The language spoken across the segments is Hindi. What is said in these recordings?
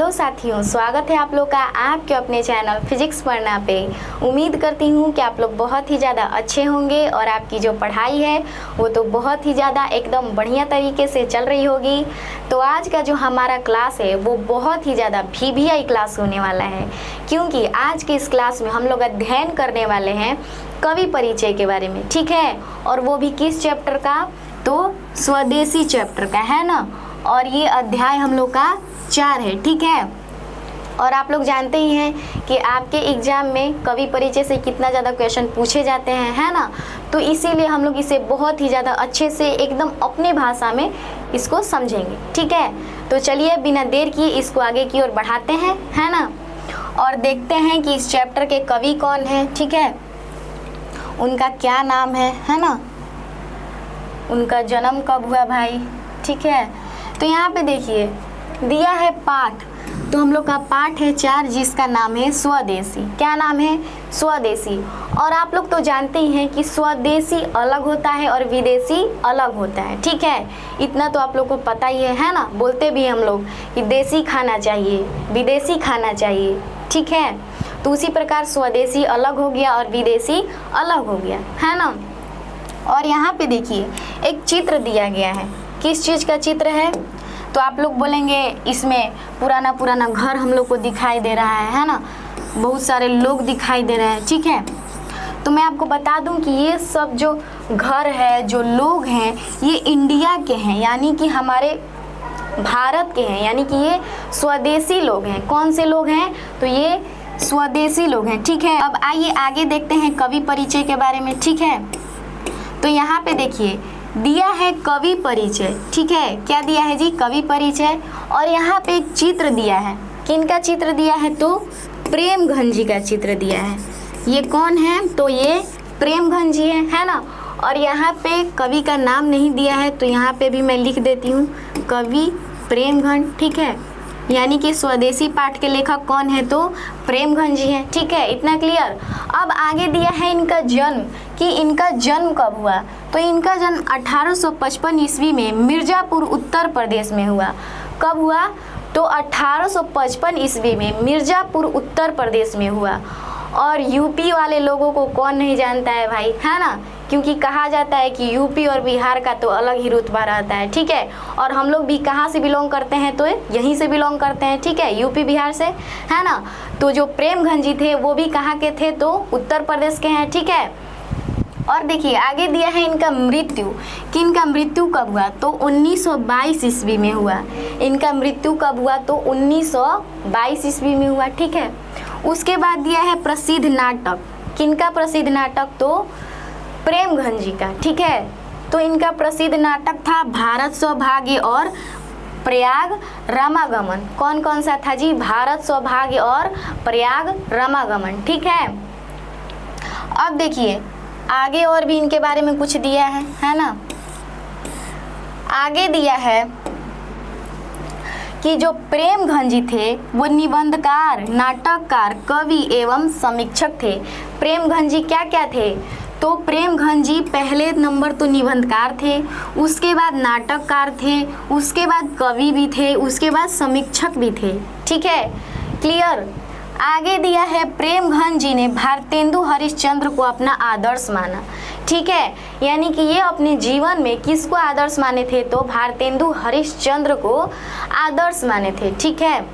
हेलो साथियों, स्वागत है आप लोग का आपके अपने चैनल फिजिक्स पढ़ना पे। उम्मीद करती हूँ कि आप लोग बहुत ही ज़्यादा अच्छे होंगे और आपकी जो पढ़ाई है वो तो बहुत ही ज़्यादा एकदम बढ़िया तरीके से चल रही होगी। तो आज का जो हमारा क्लास है वो बहुत ही ज़्यादा VVI क्लास होने वाला है, क्योंकि आज के इस क्लास में हम लोग अध्ययन करने वाले हैं कवि परिचय के बारे में, ठीक है। और वो भी किस चैप्टर का, तो स्वदेशी चैप्टर का, है ना। और ये अध्याय हम लोग का 4 है, ठीक है। और आप लोग जानते ही हैं कि आपके एग्जाम में कवि परिचय से कितना ज़्यादा क्वेश्चन पूछे जाते हैं, है ना। तो इसीलिए हम लोग इसे बहुत ही ज़्यादा अच्छे से एकदम अपने भाषा में इसको समझेंगे, ठीक है। तो चलिए बिना देर किए इसको आगे की ओर बढ़ाते हैं, है ना। और देखते हैं कि इस चैप्टर के कवि कौन है, ठीक है, उनका क्या नाम है ना, उनका जन्म कब हुआ भाई, ठीक है। तो यहाँ पे देखिए दिया है पाठ, तो हम लोग का पाठ है 4 जिसका नाम है स्वदेशी। क्या नाम है? स्वदेशी। और आप लोग तो जानते ही हैं कि स्वदेशी अलग होता है और विदेशी अलग होता है, ठीक है। इतना तो आप लोग को पता ही है ना। बोलते भी हम लोग कि देसी खाना चाहिए, विदेशी खाना चाहिए, ठीक है। तो उसी प्रकार स्वदेशी अलग हो गया और विदेशी अलग हो गया, है ना। और यहाँ पे देखिए एक चित्र दिया गया है, किस चीज़ का चित्र है? तो आप लोग बोलेंगे इसमें पुराना पुराना घर हम लोग को दिखाई दे रहा है ना, बहुत सारे लोग दिखाई दे रहे हैं, ठीक है। तो मैं आपको बता दूं कि ये सब जो घर है, जो लोग हैं, ये इंडिया के हैं, यानी कि हमारे भारत के हैं, यानी कि ये स्वदेशी लोग हैं। कौन से लोग हैं? तो ये स्वदेशी लोग हैं, ठीक है। अब आइए आगे देखते हैं कवि परिचय के बारे में, ठीक है। तो यहाँ पे देखिए दिया है कवि परिचय, ठीक है। क्या दिया है जी? कवि परिचय। और यहाँ पे एक चित्र दिया है, किनका चित्र दिया है? तो प्रेमघन जी का चित्र दिया है। ये कौन है? तो ये प्रेमघन जी है ना। और यहाँ पे कवि का नाम नहीं दिया है, तो यहाँ पे भी मैं लिख देती हूँ कवि प्रेमघन, ठीक है। यानी कि स्वदेशी पाठ के लेखक कौन है? तो प्रेमघन जी हैं, ठीक है। इतना क्लियर। अब आगे दिया है इनका जन्म, कि इनका जन्म कब हुआ। तो इनका जन्म 1855 ईस्वी में मिर्ज़ापुर उत्तर प्रदेश में हुआ। कब हुआ? तो 1855 ईस्वी में मिर्ज़ापुर उत्तर प्रदेश में हुआ। और यूपी वाले लोगों को कौन नहीं जानता है भाई, है ना, क्योंकि कहा जाता है कि यूपी और बिहार का तो अलग ही रुतबा रहता है, ठीक है। और हम लोग भी कहाँ से बिलोंग करते हैं? तो यहीं से बिलोंग करते हैं, ठीक है, यूपी बिहार से, है ना। तो जो प्रेमघन जी थे वो भी कहाँ के थे? तो उत्तर प्रदेश के हैं, ठीक है। और देखिए आगे दिया है इनका मृत्यु, कि इनका मृत्यु कब हुआ। तो 1922 ईस्वी में हुआ। इनका मृत्यु कब हुआ? तो 1922 ईस्वी में हुआ, ठीक है। उसके बाद दिया है प्रसिद्ध नाटक, किनका प्रसिद्ध नाटक? तो प्रेमघन जी का, ठीक है। तो इनका प्रसिद्ध नाटक था भारत सौभाग्य और प्रयाग रामागमन। कौन कौन सा था जी? भारत सौभाग्य और प्रयाग रामागमन, ठीक है। अब देखिए आगे और भी इनके बारे में कुछ दिया है ना। आगे दिया है कि जो प्रेमघन जी थे वो निबंधकार, नाटककार, कवि एवं समीक्षक थे। प्रेमघन जी क्या क्या थे? तो प्रेमघन जी पहले नंबर तो निबंधकार थे, उसके बाद नाटककार थे, उसके बाद कवि भी थे, उसके बाद समीक्षक भी थे, ठीक है, क्लियर। आगे दिया है प्रेमघन जी ने भारतेंदु हरिश्चंद्र को अपना आदर्श माना, ठीक है। यानी कि ये अपने जीवन में किसको आदर्श माने थे? तो भारतेंदु हरिश्चंद्र को आदर्श माने थे, ठीक है।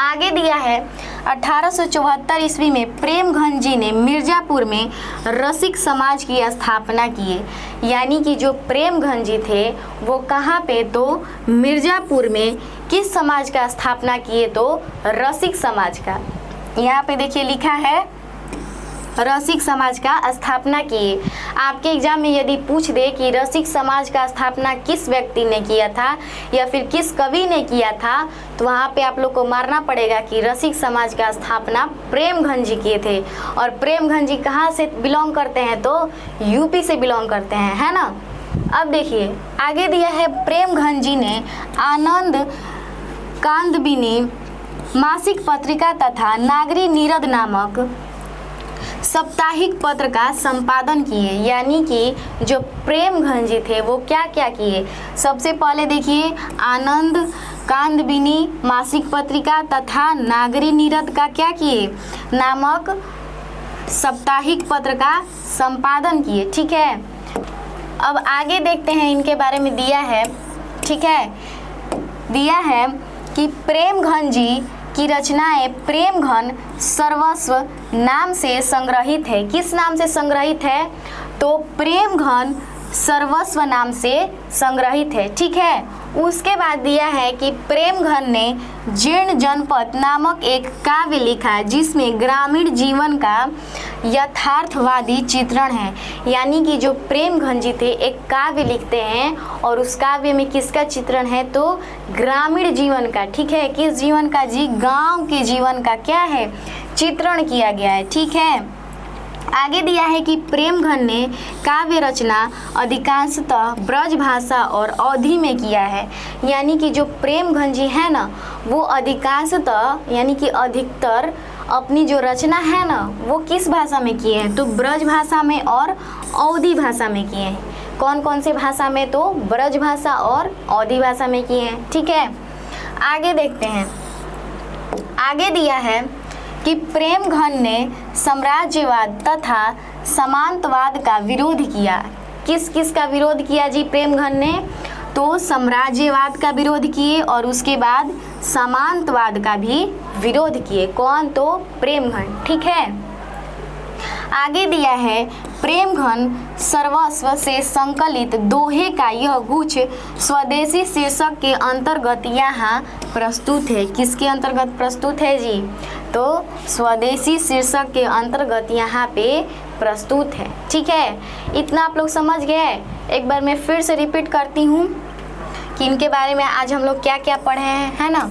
आगे दिया है 1874 ईस्वी में प्रेमघन जी ने मिर्ज़ापुर में रसिक समाज की स्थापना की। यानी कि जो प्रेमघन जी थे वो कहाँ पे? तो मिर्ज़ापुर में किस समाज का स्थापना किए? तो रसिक समाज का। यहाँ पे देखिए लिखा है रसिक समाज का स्थापना किए। आपके एग्जाम में यदि पूछ दे कि रसिक समाज का स्थापना किस व्यक्ति ने किया था या फिर किस कवि ने किया था, तो वहाँ पे आप लोग को मारना पड़ेगा कि रसिक समाज का स्थापना प्रेमघन जी किए थे। और प्रेमघन जी कहाँ से बिलोंग करते हैं? तो यूपी से बिलोंग करते हैं, है ना। अब देखिए आगे दिया है प्रेमघन जी ने आनंद कांदबिनी मासिक पत्रिका तथा नागरी नीरद नामक साप्ताहिक पत्र का संपादन किए। यानी कि जो प्रेमघन जी थे वो क्या क्या किए? सबसे पहले देखिए आनंद कांदबिनी मासिक पत्रिका तथा नागरी नीरद का क्या किए नामक साप्ताहिक पत्र का संपादन किए। ठीक है, अब आगे देखते हैं इनके बारे में दिया है। ठीक है, दिया है कि प्रेमघन जी की रचनाएं प्रेमघन सर्वस्व नाम से संग्रहित है। किस नाम से संग्रहित है? तो प्रेमघन सर्वस्व नाम से संग्रहित है। ठीक है, उसके बाद दिया है कि प्रेमघन ने जीर्ण जनपद नामक एक काव्य लिखा है जिसमें ग्रामीण जीवन का यथार्थवादी चित्रण है। यानी कि जो प्रेमघन जी थे एक काव्य लिखते हैं और उस काव्य में किसका चित्रण है? तो ग्रामीण जीवन का। ठीक है, किस जीवन का जी? गांव के जीवन का क्या है? चित्रण किया गया है। ठीक है, आगे दिया है कि प्रेमघन ने काव्य रचना अधिकांशतः ब्रज भाषा और अवधी में किया है। यानी कि जो प्रेमघन जी है ना वो अधिकांशतः यानी कि अधिकतर अपनी जो रचना है ना वो किस भाषा में किए हैं? तो ब्रज भाषा में और अवधी भाषा में किए हैं। कौन कौन से भाषा में? तो ब्रज भाषा और अवधी भाषा में किए हैं। ठीक है, आगे देखते हैं। आगे दिया है कि प्रेमघन ने साम्राज्यवाद तथा सामंतवाद का विरोध किया। किस किस का विरोध किया जी प्रेमघन ने? तो साम्राज्यवाद का विरोध किए और उसके बाद सामंतवाद का भी विरोध किए। कौन? तो प्रेमघन। ठीक है, आगे दिया है प्रेमघन सर्वस्व से संकलित दोहे का यह गुच्छ स्वदेशी शीर्षक के अंतर्गत यहाँ प्रस्तुत है। किसके अंतर्गत प्रस्तुत है जी? तो स्वदेशी शीर्षक के अंतर्गत यहाँ पे प्रस्तुत है। ठीक है, इतना आप लोग समझ गए। एक बार मैं फिर से रिपीट करती हूँ कि इनके बारे में आज हम लोग क्या क्या पढ़े हैं, है ना।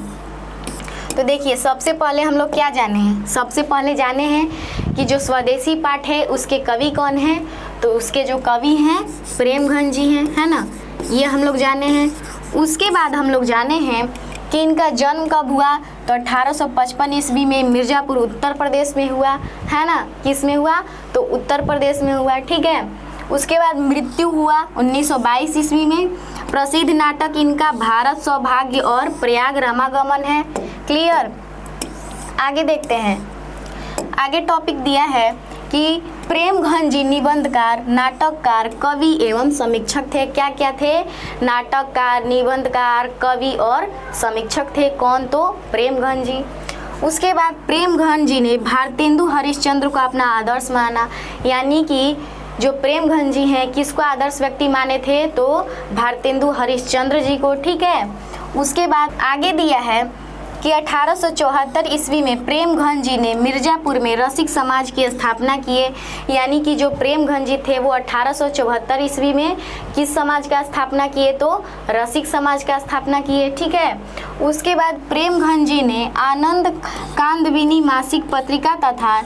तो देखिए, सबसे पहले हम लोग क्या जाने हैं? सबसे पहले जाने हैं कि जो स्वदेशी पाठ है उसके कवि कौन है? तो उसके जो कवि हैं प्रेमघन जी हैं, है ना, ये हम लोग जाने हैं। उसके बाद हम लोग जाने हैं कि इनका जन्म कब हुआ? तो 1855 ईस्वी में मिर्ज़ापुर उत्तर प्रदेश में हुआ, है ना। किस में हुआ? तो उत्तर प्रदेश में हुआ। ठीक है, उसके बाद मृत्यु हुआ 1922 ईस्वी में। प्रसिद्ध नाटक इनका भारत सौभाग्य और प्रयाग रामागमन है। क्लियर। आगे देखते हैं। आगे टॉपिक दिया है कि प्रेमघन जी निबंधकार, नाटककार, कवि एवं समीक्षक थे। क्या क्या थे? नाटककार, निबंधकार, कवि और समीक्षक थे। कौन? तो प्रेमघन जी। उसके बाद प्रेमघन जी ने भारतेंदु हरिश्चंद्र को अपना आदर्श माना। यानी कि जो प्रेमघन जी हैं किसको आदर्श व्यक्ति माने थे? तो भारतेंदु हरिश्चंद्र जी को। ठीक है, उसके बाद आगे दिया है कि 1874 ईस्वी में प्रेमघन जी ने मिर्ज़ापुर में रसिक समाज की स्थापना किए। यानी कि जो प्रेमघन जी थे वो 1874 ईस्वी में किस समाज का स्थापना किए? तो रसिक समाज का स्थापना किए। ठीक है, उसके बाद प्रेमघन जी ने आनंद कांदबिनी मासिक पत्रिका तथा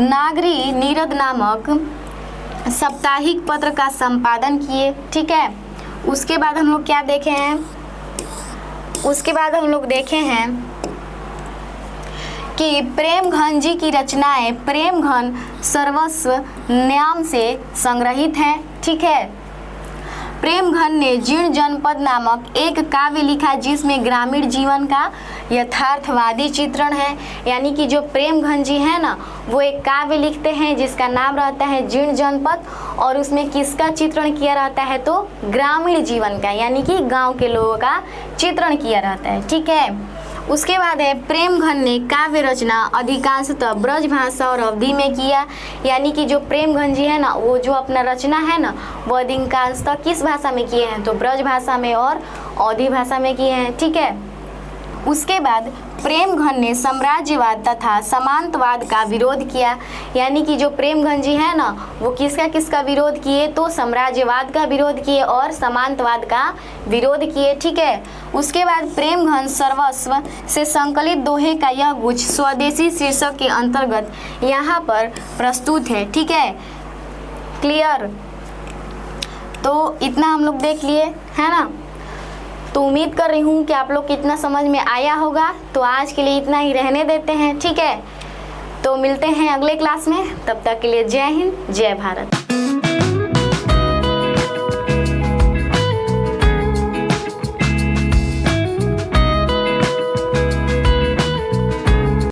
नागरी नीरद नामक साप्ताहिक पत्र का संपादन किए। ठीक है, उसके बाद हम लोग क्या देखे हैं? उसके बाद हम लोग देखे हैं कि प्रेमघन जी की रचनाएं प्रेमघन सर्वस्व नाम से संग्रहित हैं। ठीक है, प्रेमघन ने जीर्ण जनपद नामक एक काव्य लिखा जिसमें ग्रामीण जीवन का यथार्थवादी चित्रण है। यानी कि जो प्रेमघन जी है ना वो एक काव्य लिखते हैं जिसका नाम रहता है जीर्ण जनपद और उसमें किसका चित्रण किया रहता है? तो ग्रामीण जीवन का, यानी कि गांव के लोगों का चित्रण किया रहता है। ठीक है, उसके बाद है प्रेमघन ने काव्य रचना अधिकांशतः ब्रज भाषा और अवधी में किया। यानी कि जो प्रेमघन जी है ना वो जो अपना रचना है ना वो अधिकांशतः किस भाषा में किए हैं? तो ब्रज भाषा में और अवधी भाषा में किए हैं। ठीक है, उसके बाद प्रेमघन ने साम्राज्यवाद तथा सामंतवाद का विरोध किया। यानी कि जो प्रेमघन जी है ना वो किसका किसका विरोध किए? तो साम्राज्यवाद का विरोध किए और सामंतवाद का विरोध किए। ठीक है, उसके बाद प्रेमघन सर्वस्व से संकलित दोहे का यह गुच्छ स्वदेशी शीर्षक के अंतर्गत यहाँ पर प्रस्तुत है। ठीक है, क्लियर। तो इतना हम लोग देख लिए, है ना। तो उम्मीद कर रही हूँ कि आप लोग को इतना समझ में आया होगा। तो आज के लिए इतना ही रहने देते हैं। ठीक है, तो मिलते हैं अगले क्लास में। तब तक के लिए जय हिंद, जय भारत।